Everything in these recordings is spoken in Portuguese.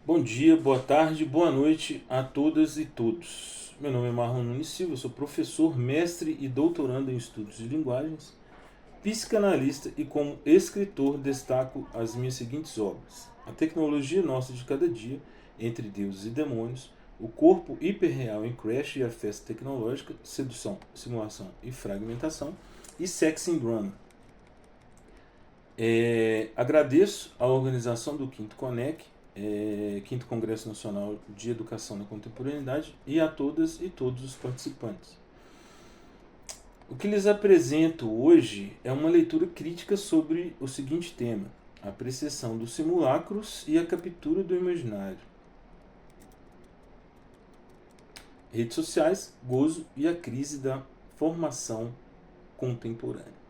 Bom dia, boa tarde, boa noite a todas e todos. Meu nome é Marlon Nunes Silva, sou professor, mestre e doutorando em estudos de linguagens, psicanalista e como escritor destaco as minhas seguintes obras: A Tecnologia Nossa de Cada Dia, Entre Deuses e Demônios, O Corpo Hiperreal em Crash e a Festa Tecnológica, Sedução, Simulação e Fragmentação e Sex and Drama. Agradeço a organização do Quinto Conec, Quinto Congresso Nacional de Educação na Contemporaneidade, e a todas e todos os participantes. O que lhes apresento hoje é uma leitura crítica sobre o seguinte tema: a apreciação dos simulacros e a captura do imaginário. Redes sociais, gozo e a crise da formação contemporânea.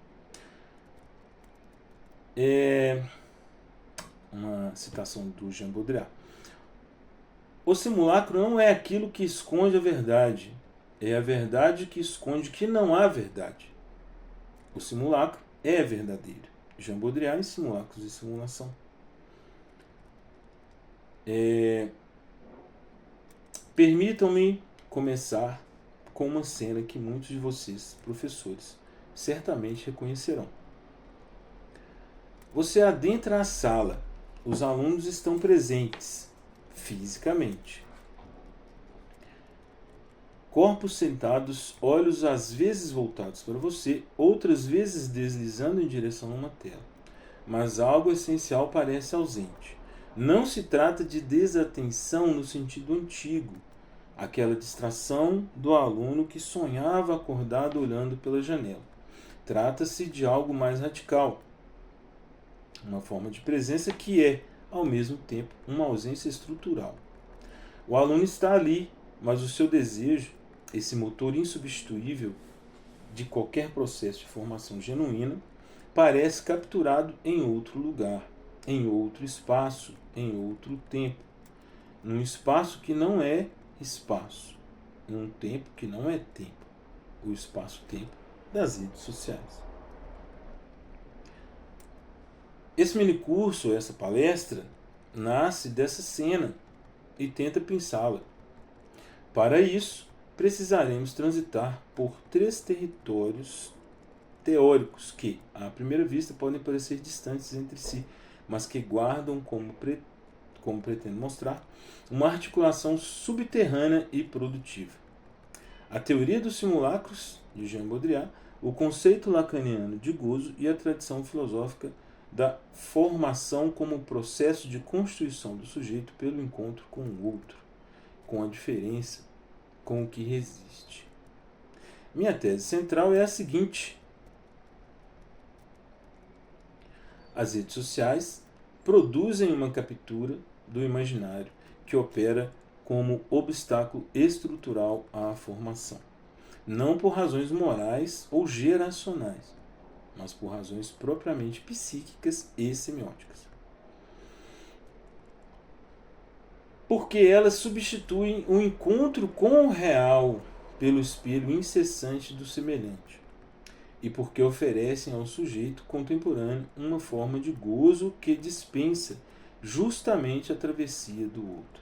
Uma citação do Jean Baudrillard. O simulacro não é aquilo que esconde a verdade, é a verdade que esconde que não há verdade. O simulacro é verdadeiro. Jean Baudrillard em Simulacros e Simulação. Permitam-me começar com uma cena que muitos de vocês, professores, certamente reconhecerão. Você adentra a sala. Os alunos estão presentes, fisicamente. Corpos sentados, olhos às vezes voltados para você, outras vezes deslizando em direção a uma tela. Mas algo essencial parece ausente. Não se trata de desatenção no sentido antigo, aquela distração do aluno que sonhava acordado olhando pela janela. Trata-se de algo mais radical, uma forma de presença que é, ao mesmo tempo, uma ausência estrutural. O aluno está ali, mas o seu desejo, esse motor insubstituível de qualquer processo de formação genuína, parece capturado em outro lugar, em outro espaço, em outro tempo. Num espaço que não é espaço, num tempo que não é tempo, o espaço-tempo das redes sociais. Esse minicurso, essa palestra, nasce dessa cena e tenta pensá-la. Para isso, precisaremos transitar por 3 territórios teóricos que, à primeira vista, podem parecer distantes entre si, mas que guardam, como pretendo mostrar, uma articulação subterrânea e produtiva. A teoria dos simulacros, de Jean Baudrillard, o conceito lacaniano de gozo e a tradição filosófica da formação como processo de constituição do sujeito pelo encontro com o outro, com a diferença, com o que resiste. Minha tese central é a seguinte: as redes sociais produzem uma captura do imaginário que opera como obstáculo estrutural à formação, não por razões morais ou geracionais, mas por razões propriamente psíquicas e semióticas. Porque elas substituem o encontro com o real pelo espelho incessante do semelhante, e porque oferecem ao sujeito contemporâneo uma forma de gozo que dispensa justamente a travessia do outro.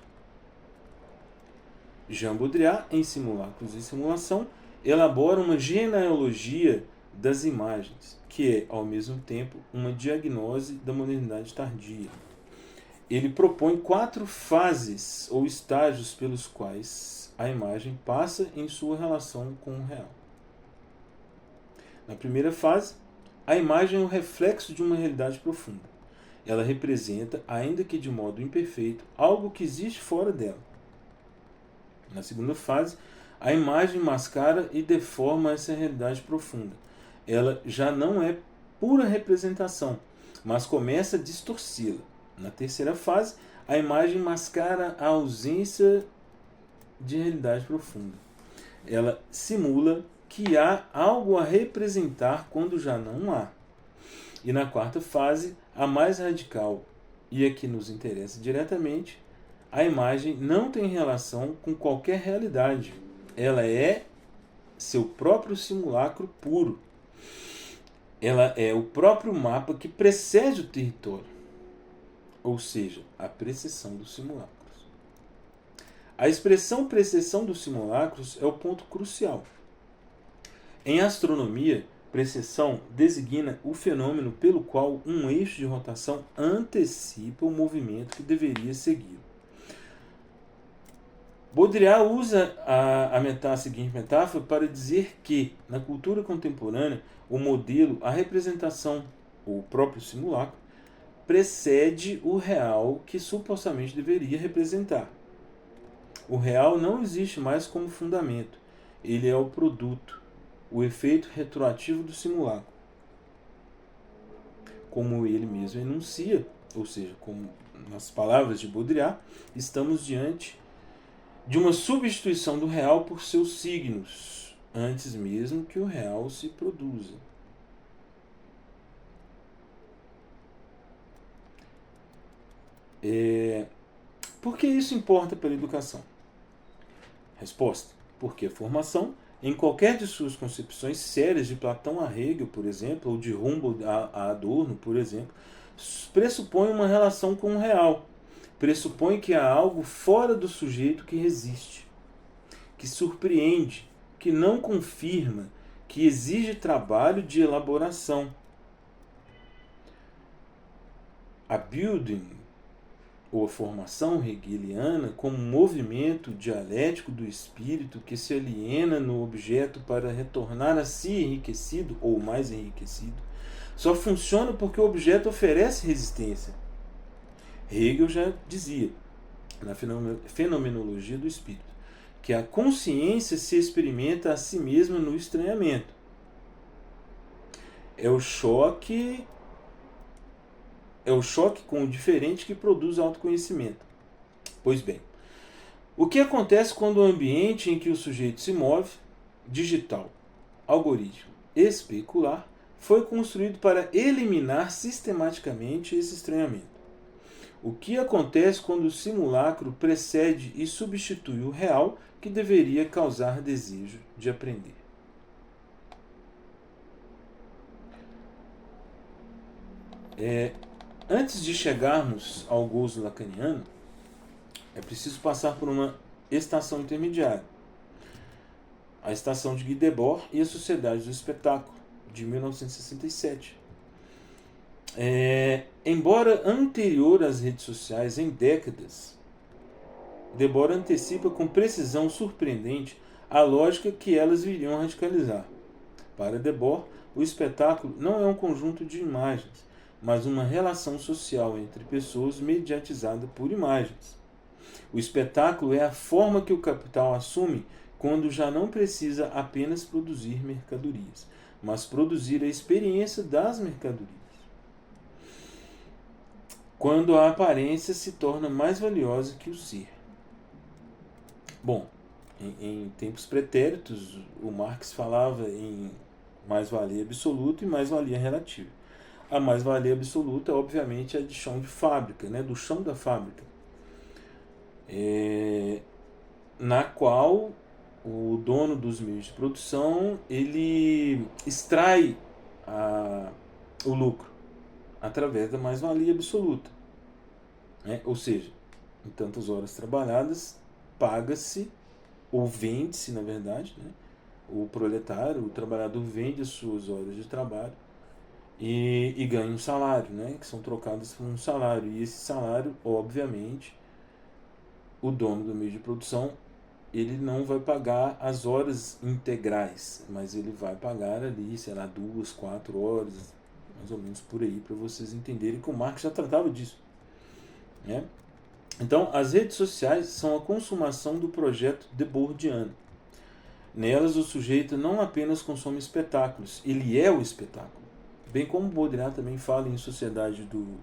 Jean Baudrillard, em Simulacros e Simulação, elabora uma genealogia das imagens, que é, ao mesmo tempo, uma diagnose da modernidade tardia. Ele propõe 4 fases ou estágios pelos quais a imagem passa em sua relação com o real. Na primeira fase, a imagem é o reflexo de uma realidade profunda. Ela representa, ainda que de modo imperfeito, algo que existe fora dela. Na segunda fase, a imagem mascara e deforma essa realidade profunda. Ela já não é pura representação, mas começa a distorcê-la. Na terceira fase, a imagem mascara a ausência de realidade profunda. Ela simula que há algo a representar quando já não há. E na quarta fase, a mais radical e a que nos interessa diretamente, a imagem não tem relação com qualquer realidade. Ela é seu próprio simulacro puro. Ela é o próprio mapa que precede o território. ou seja, a precessão dos simulacros. A expressão precessão dos simulacros é o ponto crucial. Em astronomia, precessão designa o fenômeno pelo qual um eixo de rotação antecipa o movimento que deveria segui-lo. Baudrillard usa a seguinte metáfora para dizer que, na cultura contemporânea, o modelo, a representação, o próprio simulacro, precede o real que supostamente deveria representar. O real não existe mais como fundamento, ele é o produto, o efeito retroativo do simulacro. Como ele mesmo enuncia, ou seja, como nas palavras de Baudrillard, estamos diante de uma substituição do real por seus signos, antes mesmo que o real se produza. Por que isso importa para a educação? Resposta: porque a formação, em qualquer de suas concepções sérias, de Platão a Hegel, por exemplo, ou de Humboldt a Adorno, por exemplo, pressupõe uma relação com o real. Pressupõe que há algo fora do sujeito que resiste, que surpreende, que não confirma, que exige trabalho de elaboração. A Bildung, ou a formação hegeliana, como um movimento dialético do espírito que se aliena no objeto para retornar a si enriquecido ou mais enriquecido, só funciona porque o objeto oferece resistência. Hegel já dizia, na Fenomenologia do Espírito, que a consciência se experimenta a si mesma no estranhamento. É o choque com o diferente que produz autoconhecimento. Pois bem, o que acontece quando o ambiente em que o sujeito se move, digital, algoritmo, especular, foi construído para eliminar sistematicamente esse estranhamento? O que acontece quando o simulacro precede e substitui o real que deveria causar desejo de aprender? Antes de chegarmos ao gozo lacaniano, é preciso passar por uma estação intermediária. A estação de Guy Debord e a Sociedade do Espetáculo, de 1967. Embora anterior às redes sociais em décadas, Debord antecipa com precisão surpreendente a lógica que elas viriam a radicalizar. Para Debord, o espetáculo não é um conjunto de imagens, mas uma relação social entre pessoas mediatizada por imagens. O espetáculo é a forma que o capital assume quando já não precisa apenas produzir mercadorias, mas produzir a experiência das mercadorias. Quando a aparência se torna mais valiosa que o ser. Bom, em tempos pretéritos, o Marx falava em mais-valia absoluta e mais-valia relativa. A mais-valia absoluta, obviamente, é de chão de fábrica, né, do chão da fábrica, na qual o dono dos meios de produção ele extrai o lucro através da mais-valia absoluta. Ou seja, em tantas horas trabalhadas, paga-se, ou vende-se, na verdade, né? O proletário, o trabalhador vende as suas horas de trabalho e ganha um salário, né? Que são trocadas por um salário. E esse salário, obviamente, o dono do meio de produção, ele não vai pagar as horas integrais, mas ele vai pagar ali, sei lá, 2, 4 horas, mais ou menos por aí, para vocês entenderem que o Marx já tratava disso. Né? Então, as redes sociais são a consumação do projeto debordiano. Nelas, o sujeito não apenas consome espetáculos, ele é o espetáculo. Bem como Baudrillard também fala em Sociedade do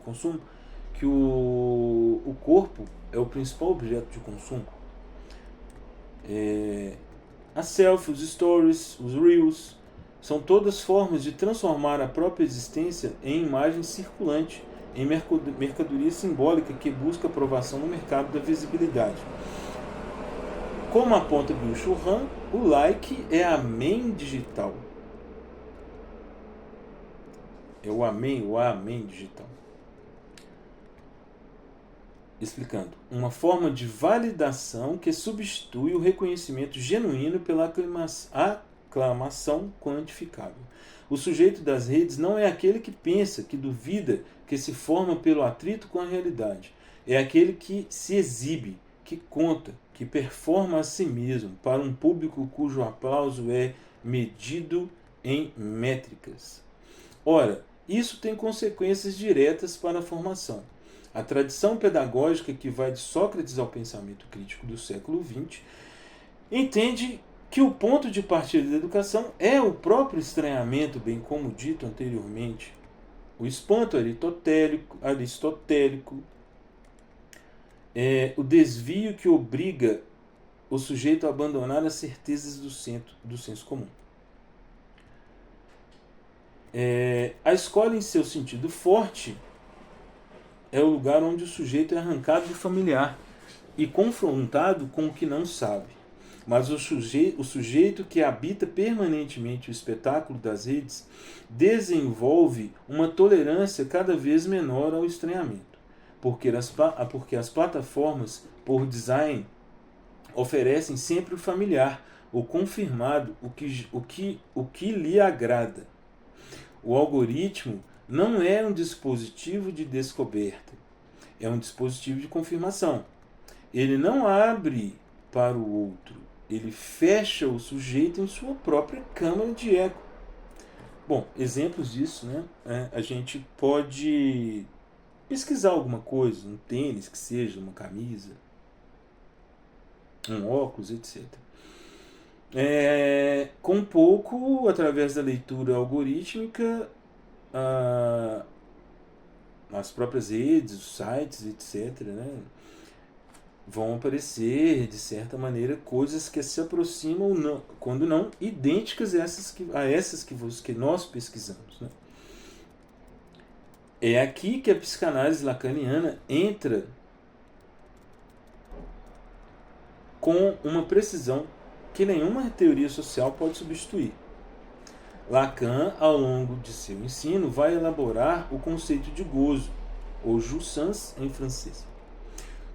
Consumo, que o corpo é o principal objeto de consumo. As selfies, os stories, os reels, são todas formas de transformar a própria existência em imagem circulante, em mercadoria simbólica que busca aprovação no mercado da visibilidade. Como aponta Byung-Chul Han, o like é a main digital. É o amém digital. Explicando. Uma forma de validação que substitui o reconhecimento genuíno pela aclamação quantificável. O sujeito das redes não é aquele que pensa, que duvida, que se forma pelo atrito com a realidade. É aquele que se exibe, que conta, que performa a si mesmo para um público cujo aplauso é medido em métricas. Ora, isso tem consequências diretas para a formação. A tradição pedagógica que vai de Sócrates ao pensamento crítico do século XX entende que o ponto de partida da educação é o próprio estranhamento, bem como dito anteriormente, o espanto aristotélico, o desvio que obriga o sujeito a abandonar as certezas do senso comum. A escola, em seu sentido forte, é o lugar onde o sujeito é arrancado do familiar e confrontado com o que não sabe. Mas o sujeito que habita permanentemente o espetáculo das redes desenvolve uma tolerância cada vez menor ao estranhamento, porque as plataformas, por design, oferecem sempre o familiar, o confirmado, o que lhe agrada. O algoritmo não é um dispositivo de descoberta, é um dispositivo de confirmação. Ele não abre para o outro, ele fecha o sujeito em sua própria câmara de eco. Bom, exemplos disso, né? A gente pode pesquisar alguma coisa, um tênis que seja, uma camisa, um óculos, etc. Com pouco, através da leitura algorítmica, as próprias redes, os sites, etc., né, vão aparecer, de certa maneira, coisas que se aproximam, não, quando não, idênticas a essas que nós pesquisamos. Né? É aqui que a psicanálise lacaniana entra com uma precisão que nenhuma teoria social pode substituir. Lacan, ao longo de seu ensino, vai elaborar o conceito de gozo, ou jouissance em francês,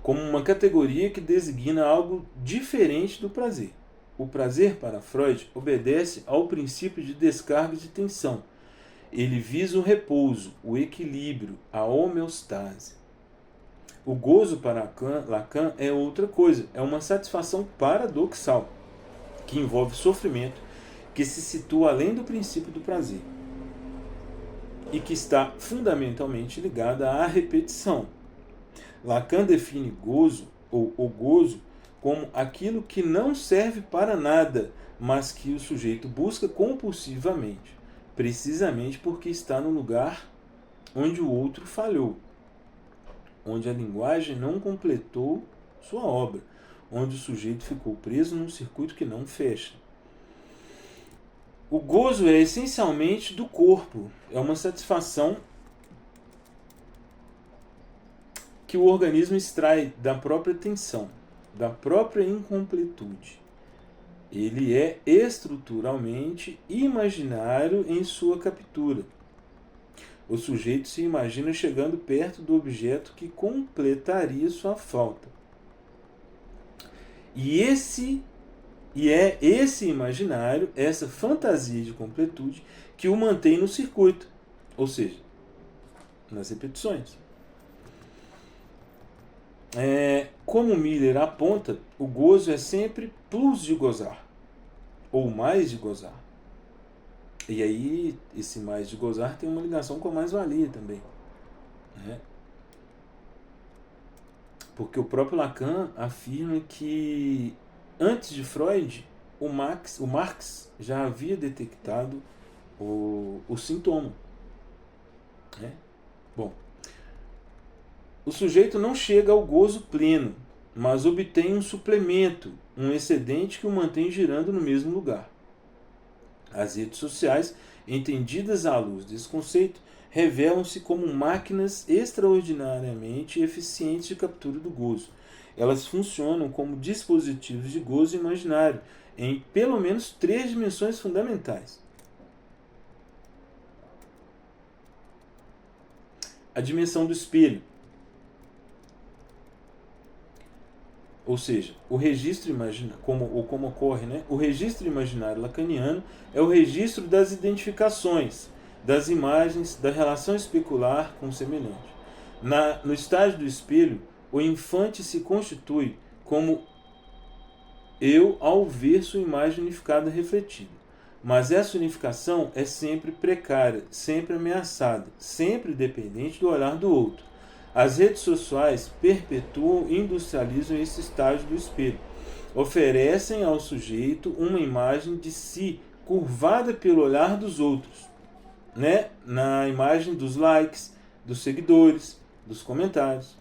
como uma categoria que designa algo diferente do prazer. O prazer, para Freud, obedece ao princípio de descarga de tensão. Ele visa o repouso, o equilíbrio, a homeostase. O gozo para Lacan é outra coisa, é uma satisfação paradoxal, que envolve sofrimento, que se situa além do princípio do prazer e que está fundamentalmente ligada à repetição. Lacan define gozo, ou o gozo, como aquilo que não serve para nada, mas que o sujeito busca compulsivamente, precisamente porque está no lugar onde o outro falhou, onde a linguagem não completou sua obra, onde o sujeito ficou preso num circuito que não fecha. O gozo é essencialmente do corpo, é uma satisfação que o organismo extrai da própria tensão, da própria incompletude. Ele é estruturalmente imaginário em sua captura. O sujeito se imagina chegando perto do objeto que completaria sua falta. E é esse imaginário, essa fantasia de completude, que o mantém no circuito, ou seja, nas repetições. Como Miller aponta, o gozo é sempre plus de gozar, ou mais de gozar. E aí, esse mais de gozar tem uma ligação com a mais-valia também. Né? Porque o próprio Lacan afirma que, antes de Freud, o Marx já havia detectado o sintoma. Né? Bom, o sujeito não chega ao gozo pleno, mas obtém um suplemento, um excedente que o mantém girando no mesmo lugar. As redes sociais, entendidas à luz desse conceito, revelam-se como máquinas extraordinariamente eficientes de captura do gozo. Elas funcionam como dispositivos de gozo imaginário em pelo menos 3 dimensões fundamentais. a dimensão do espelho. Ou seja, o registro imaginário, como ocorre, né? O registro imaginário lacaniano é o registro das identificações, das imagens, da relação especular com o semelhante. No estágio do espelho, o infante se constitui como eu ao ver sua imagem unificada refletida. Mas essa unificação é sempre precária, sempre ameaçada, sempre dependente do olhar do outro. As redes sociais perpetuam e industrializam esse estágio do espelho. Oferecem ao sujeito uma imagem de si curvada pelo olhar dos outros, né? Na imagem dos likes, dos seguidores, dos comentários.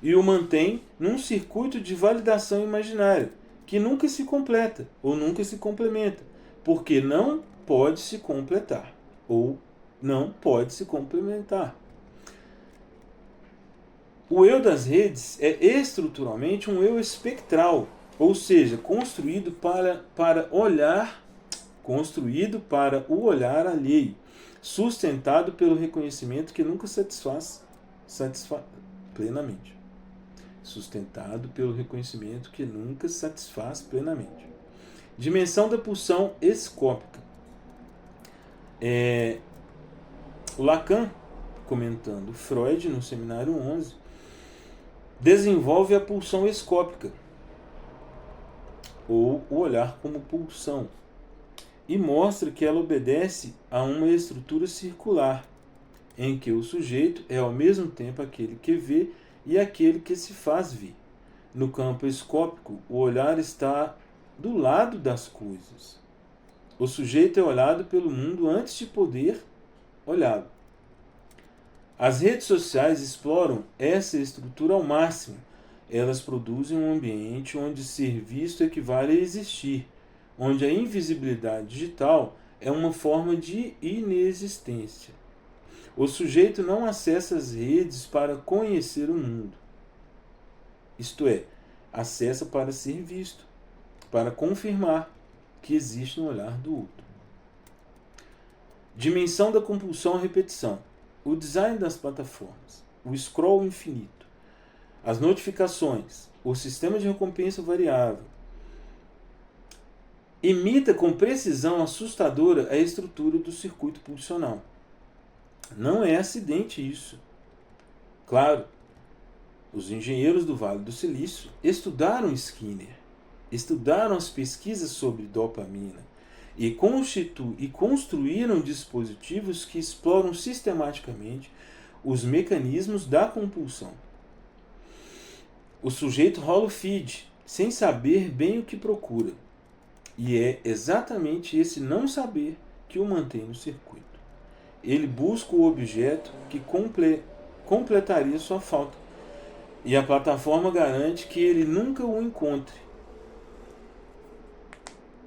E o mantém num circuito de validação imaginária, que nunca se completa ou nunca se complementa, porque não pode se completar ou não pode se complementar. O eu das redes é estruturalmente um eu espectral, ou seja, construído para o olhar alheio, sustentado pelo reconhecimento que nunca satisfaz plenamente. Sustentado pelo reconhecimento que nunca satisfaz plenamente. Dimensão da pulsão escópica. O Lacan, comentando Freud no Seminário 11, desenvolve a pulsão escópica, ou o olhar como pulsão, e mostra que ela obedece a uma estrutura circular, em que o sujeito é ao mesmo tempo aquele que vê e aquele que se faz ver. No campo escópico, o olhar está do lado das coisas. O sujeito é olhado pelo mundo antes de poder olhá-lo. As redes sociais exploram essa estrutura ao máximo. Elas produzem um ambiente onde ser visto equivale a existir, onde a invisibilidade digital é uma forma de inexistência. O sujeito não acessa as redes para conhecer o mundo. Isto é, acessa para ser visto, para confirmar que existe no olhar do outro. Dimensão da compulsão à repetição. O design das plataformas, o scroll infinito, as notificações, o sistema de recompensa variável, imita com precisão assustadora a estrutura do circuito pulsional. Não é acidente isso. Claro, os engenheiros do Vale do Silício estudaram Skinner, estudaram as pesquisas sobre dopamina e construíram dispositivos que exploram sistematicamente os mecanismos da compulsão. O sujeito rola o feed sem saber bem o que procura, e é exatamente esse não saber que o mantém no circuito. Ele busca o objeto que completaria sua falta, e a plataforma garante que ele nunca o encontre,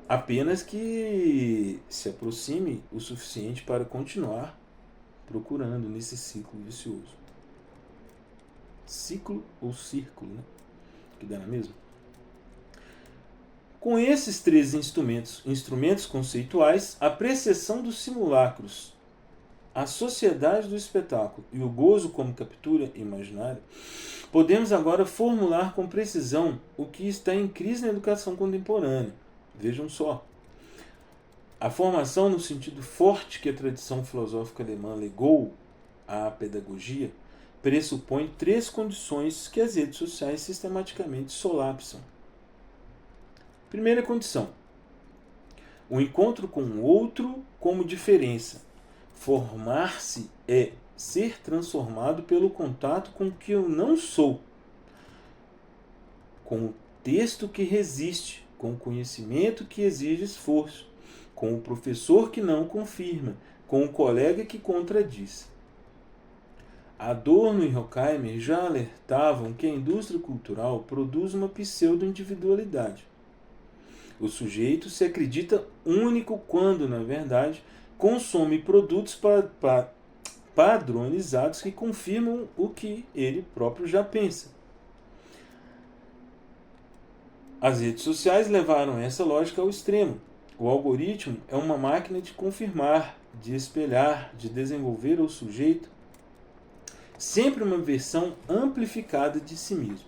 apenas que se aproxime o suficiente para continuar procurando nesse ciclo vicioso. Ciclo ou círculo, né? Que dá na mesma. Com esses três instrumentos conceituais, a precessão dos simulacros, a sociedade do espetáculo e o gozo como captura imaginária, podemos agora formular com precisão o que está em crise na educação contemporânea. Vejam só. A formação no sentido forte que a tradição filosófica alemã legou à pedagogia pressupõe três condições que as redes sociais sistematicamente solapsam. Primeira condição: o encontro com o outro como diferença. Formar-se é ser transformado pelo contato com o que eu não sou, com o texto que resiste, com o conhecimento que exige esforço, com o professor que não confirma, com o colega que contradiz. Adorno e Horkheimer já alertavam que a indústria cultural produz uma pseudo-individualidade. O sujeito se acredita único quando, na verdade, consome produtos padronizados que confirmam o que ele próprio já pensa. As redes sociais levaram essa lógica ao extremo. O algoritmo é uma máquina de confirmar, de espelhar, de desenvolver ao sujeito sempre uma versão amplificada de si mesmo.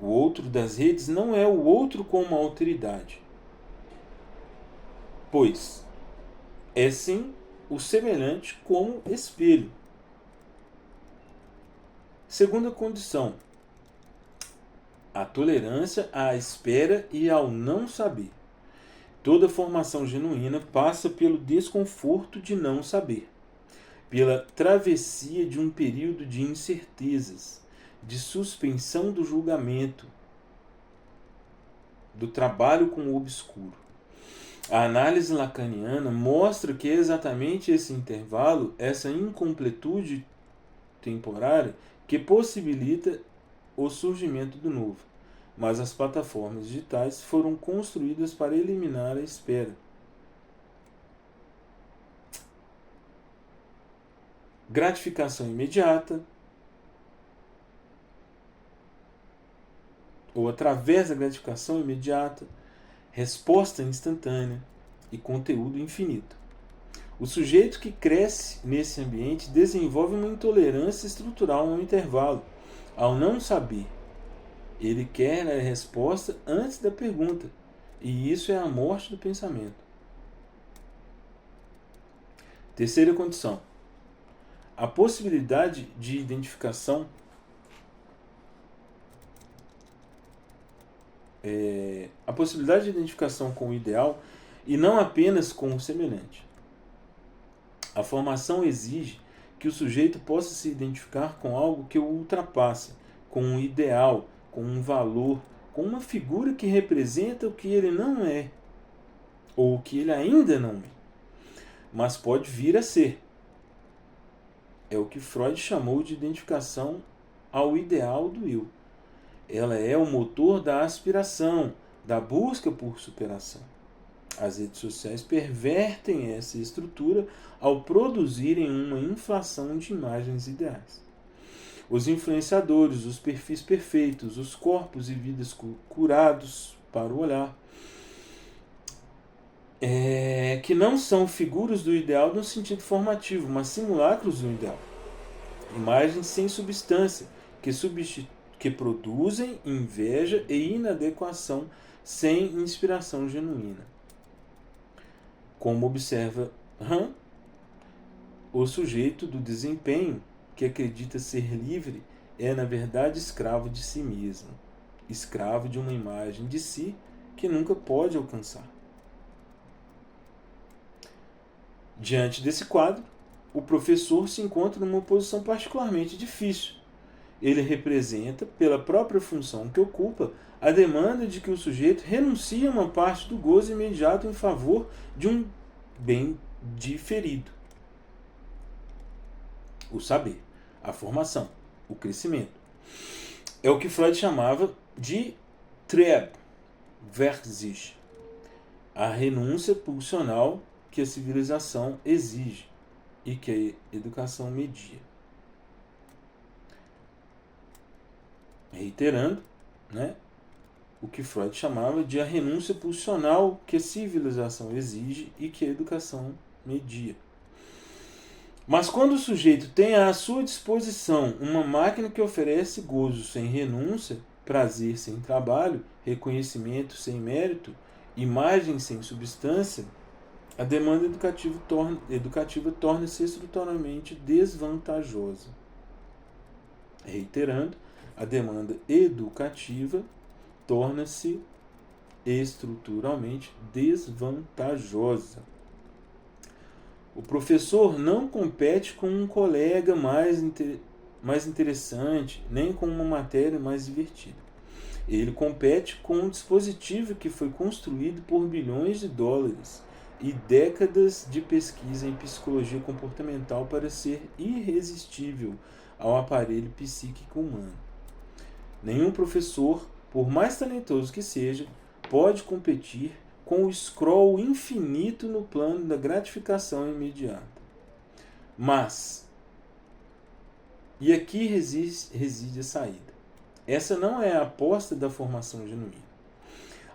O outro das redes não é o outro com uma autoridade, pois é sim o semelhante como espelho. Segunda condição, a tolerância à espera e ao não saber. Toda formação genuína passa pelo desconforto de não saber, pela travessia de um período de incertezas, de suspensão do julgamento, do trabalho com o obscuro. A análise lacaniana mostra que é exatamente esse intervalo, essa incompletude temporária, que possibilita o surgimento do novo. Mas as plataformas digitais foram construídas para eliminar a espera. Gratificação imediata, ou através da gratificação imediata, resposta instantânea e conteúdo infinito. O sujeito que cresce nesse ambiente desenvolve uma intolerância estrutural ao intervalo, ao não saber. Ele quer a resposta antes da pergunta, e isso é a morte do pensamento. Terceira condição. A possibilidade de identificação com o ideal e não apenas com o semelhante. A formação exige que o sujeito possa se identificar com algo que o ultrapassa, com um ideal, com um valor, com uma figura que representa o que ele não é, ou o que ele ainda não é, mas pode vir a ser. É o que Freud chamou de identificação ao ideal do eu. Ela é o motor da aspiração, da busca por superação. As redes sociais pervertem essa estrutura ao produzirem uma inflação de imagens ideais. Os influenciadores, os perfis perfeitos, os corpos e vidas curados para o olhar, que não são figuras do ideal no sentido formativo, mas simulacros do ideal. Imagens sem substância, que produzem inveja e inadequação sem inspiração genuína. Como observa Han, o sujeito do desempenho, que acredita ser livre, é na verdade escravo de si mesmo, escravo de uma imagem de si que nunca pode alcançar. Diante desse quadro, o professor se encontra numa posição particularmente difícil. Ele representa, pela própria função que ocupa, a demanda de que o sujeito renuncie a uma parte do gozo imediato em favor de um bem diferido. O saber, a formação, o crescimento. É o que Freud chamava de Triebwerkzeit, a renúncia pulsional que a civilização exige e que a educação media. Reiterando, o que Freud chamava de a renúncia pulsional que a civilização exige e que a educação media. Mas quando o sujeito tem à sua disposição uma máquina que oferece gozo sem renúncia, prazer sem trabalho, reconhecimento sem mérito, imagem sem substância, a demanda educativa torna-se estruturalmente desvantajosa. Reiterando, a demanda educativa torna-se estruturalmente desvantajosa. O professor não compete com um colega mais interessante, nem com uma matéria mais divertida. Ele compete com um dispositivo que foi construído por bilhões de dólares e décadas de pesquisa em psicologia comportamental para ser irresistível ao aparelho psíquico humano. Nenhum professor, por mais talentoso que seja, pode competir com o scroll infinito no plano da gratificação imediata. Mas, e aqui reside a saída. Essa não é a aposta da formação genuína.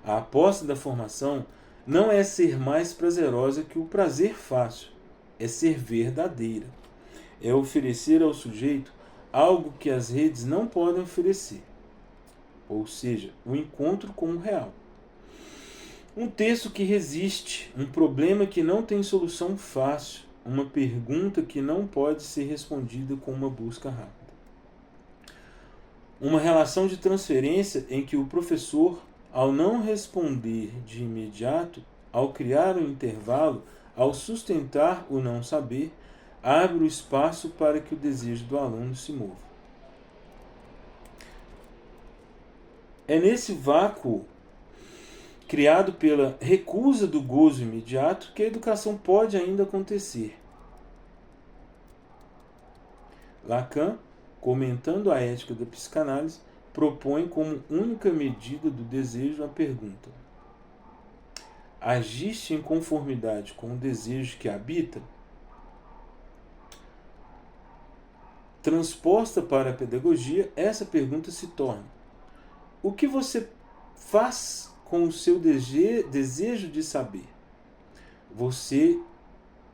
A aposta da formação não é ser mais prazerosa que o prazer fácil, é ser verdadeira. É oferecer ao sujeito algo que as redes não podem oferecer, ou seja, o encontro com o real. Um texto que resiste, um problema que não tem solução fácil, uma pergunta que não pode ser respondida com uma busca rápida. Uma relação de transferência em que o professor, ao não responder de imediato, ao criar um intervalo, ao sustentar o não saber, abre o espaço para que o desejo do aluno se mova. É nesse vácuo criado pela recusa do gozo imediato que a educação pode ainda acontecer. Lacan, comentando a ética da psicanálise, propõe como única medida do desejo a pergunta: agiste em conformidade com o desejo que habita? Transposta para a pedagogia, essa pergunta se torna: o que você faz com o seu desejo de saber? Você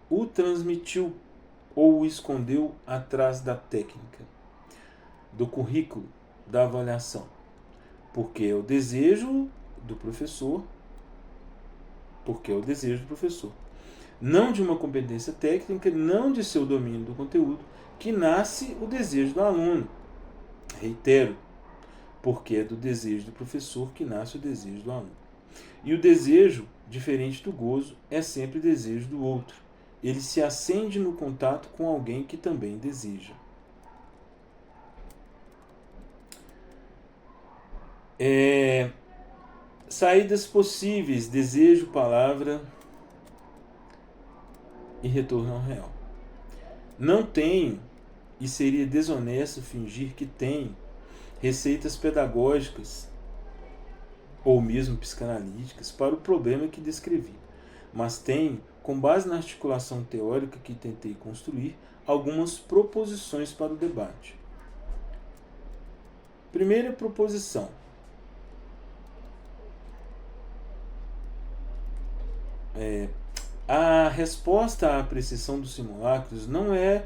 o transmitiu ou o escondeu atrás da técnica, do currículo, da avaliação? Porque é o desejo do professor, não de uma competência técnica, não de seu domínio do conteúdo, que nasce o desejo do aluno. Reitero, porque é do desejo do professor que nasce o desejo do aluno. E o desejo, diferente do gozo, é sempre desejo do outro. Ele se acende no contato com alguém que também deseja. Saídas possíveis: desejo, palavra e retorno ao real. Não tenho, e seria desonesto fingir que tenho, receitas pedagógicas ou mesmo psicanalíticas para o problema que descrevi, mas tenho, com base na articulação teórica que tentei construir, algumas proposições para o debate. Primeira proposição: a resposta à apreciação dos simulacros não é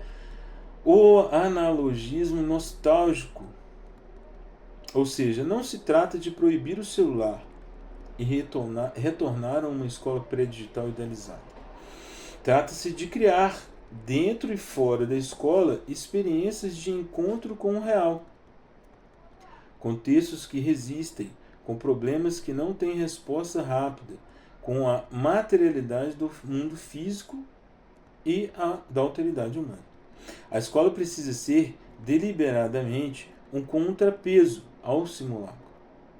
o analogismo nostálgico, ou seja, não se trata de proibir o celular e retornar a uma escola pré-digital idealizada. Trata-se de criar, dentro e fora da escola, experiências de encontro com o real, contextos que resistem, com problemas que não têm resposta rápida, com a materialidade do mundo físico e da alteridade humana. A escola precisa ser deliberadamente um contrapeso ao simulacro,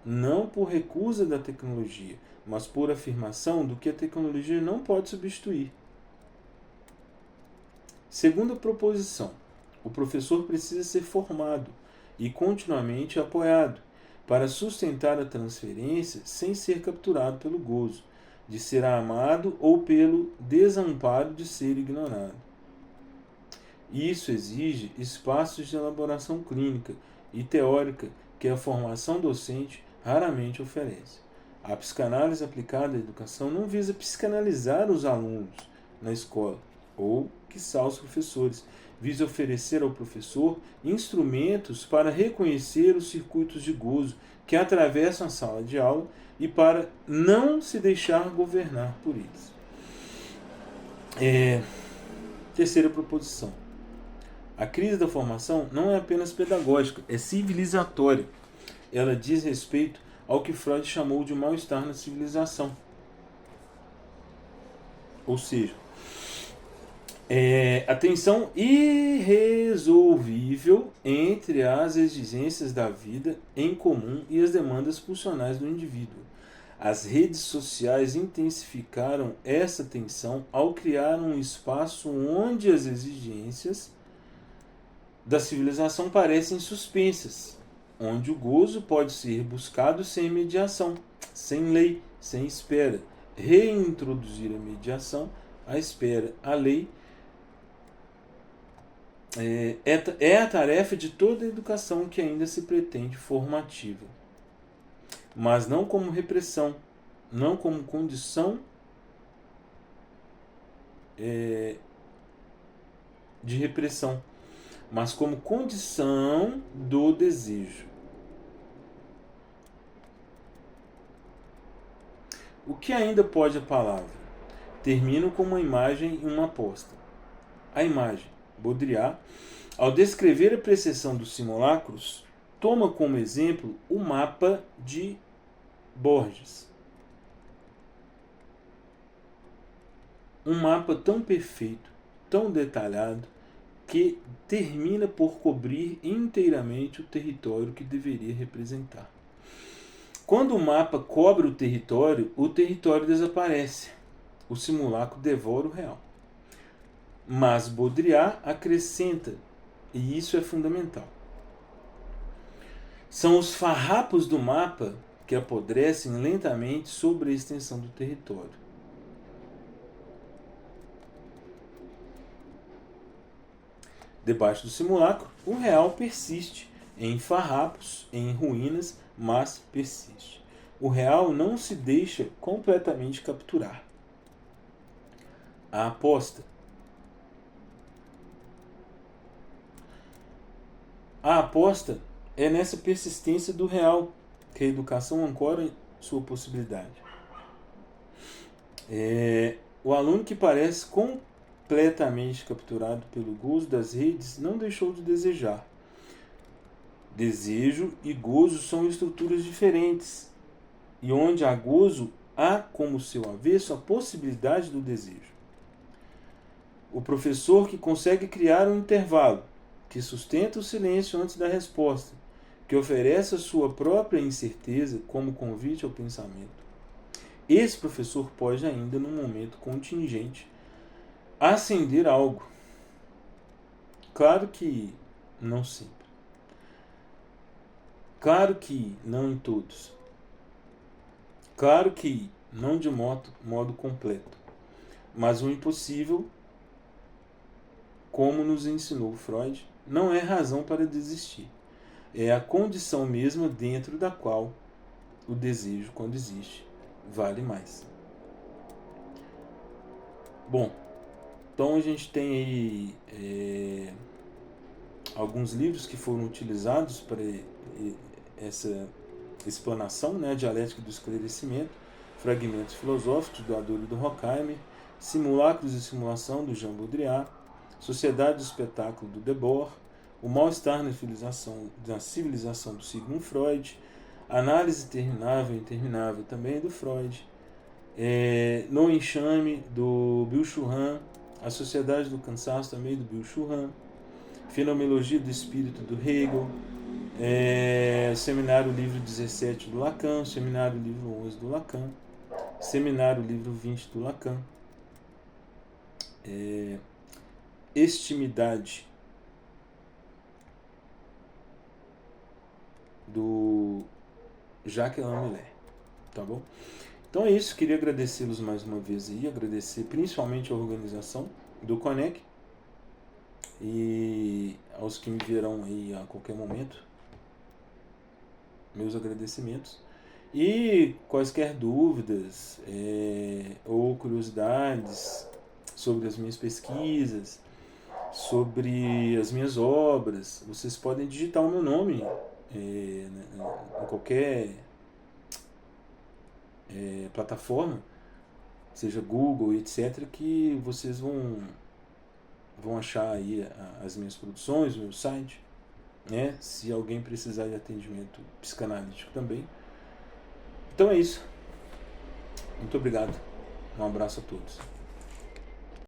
não por recusa da tecnologia, mas por afirmação do que a tecnologia não pode substituir. Segunda proposição: o professor precisa ser formado e continuamente apoiado para sustentar a transferência sem ser capturado pelo gozo de ser amado ou pelo desamparo de ser ignorado. Isso exige espaços de elaboração clínica e teórica que a formação docente raramente oferece. A psicanálise aplicada à educação não visa psicanalizar os alunos na escola, ou, quiçá, os professores. Visa oferecer ao professor instrumentos para reconhecer os circuitos de gozo que atravessam a sala de aula e para não se deixar governar por eles. Terceira proposição: a crise da formação não é apenas pedagógica, é civilizatória. Ela diz respeito ao que Freud chamou de mal-estar na civilização. Ou seja, a tensão irresolvível entre as exigências da vida em comum e as demandas pulsionais do indivíduo. As redes sociais intensificaram essa tensão ao criar um espaço onde as exigências da civilização parecem suspensas, onde o gozo pode ser buscado sem mediação, sem lei, sem espera. Reintroduzir a mediação, a espera, a lei é a tarefa de toda a educação que ainda se pretende formativa, mas não como repressão, não como condição de repressão, mas como condição do desejo. O que ainda pode a palavra? Termino com uma imagem e uma aposta. A imagem, Baudrillard, ao descrever a precessão dos simulacros, toma como exemplo o mapa de Borges. Um mapa tão perfeito, tão detalhado, que termina por cobrir inteiramente o território que deveria representar. Quando o mapa cobre o território desaparece. O simulacro devora o real. Mas Baudrillard acrescenta, e isso é fundamental. São os farrapos do mapa que apodrecem lentamente sobre a extensão do território. Debaixo do simulacro, o real persiste em farrapos, em ruínas, mas persiste. O real não se deixa completamente capturar. A aposta. A aposta é nessa persistência do real que a educação ancora sua possibilidade. O aluno que parece completamente capturado pelo gozo das redes não deixou de desejar. Desejo e gozo são estruturas diferentes, e onde há gozo, há como seu avesso a possibilidade do desejo. O professor que consegue criar um intervalo, que sustenta o silêncio antes da resposta, que oferece a sua própria incerteza como convite ao pensamento. Esse professor pode ainda, num momento contingente, acender algo. Claro que não sempre. Claro que não em todos. Claro que não de modo completo. Mas o impossível, como nos ensinou Freud, não é razão para desistir. É a condição mesma dentro da qual o desejo, quando existe, vale mais. Bom, então a gente tem aí alguns livros que foram utilizados para essa explanação, né? Dialética do Esclarecimento, Fragmentos Filosóficos, do Adorno e do Horkheimer, Simulacros e Simulação, do Jean Baudrillard, Sociedade do Espetáculo, do Debord, O Mal-Estar na Civilização, do Sigmund Freud, Análise Terminável e Interminável, também do Freud, No Enxame, do Bill Churran, A Sociedade do Cansaço, também do Bill Churran, Fenomenologia do Espírito, do Hegel, Seminário Livro 17 do Lacan, Seminário Livro 11 do Lacan, Seminário Livro 20 do Lacan, Estimidade do Jacques Lamillard, tá bom? Então é isso, queria agradecê-los mais uma vez aí, agradecer principalmente a organização do Conec e aos que me verão aí a qualquer momento, meus agradecimentos. E quaisquer dúvidas ou curiosidades sobre as minhas pesquisas, sobre as minhas obras, vocês podem digitar o meu nome em qualquer plataforma, seja Google, etc., que vocês vão achar aí as minhas produções, o meu site, né? Se alguém precisar de atendimento psicanalítico também. Então é isso. Muito obrigado. Um abraço a todos.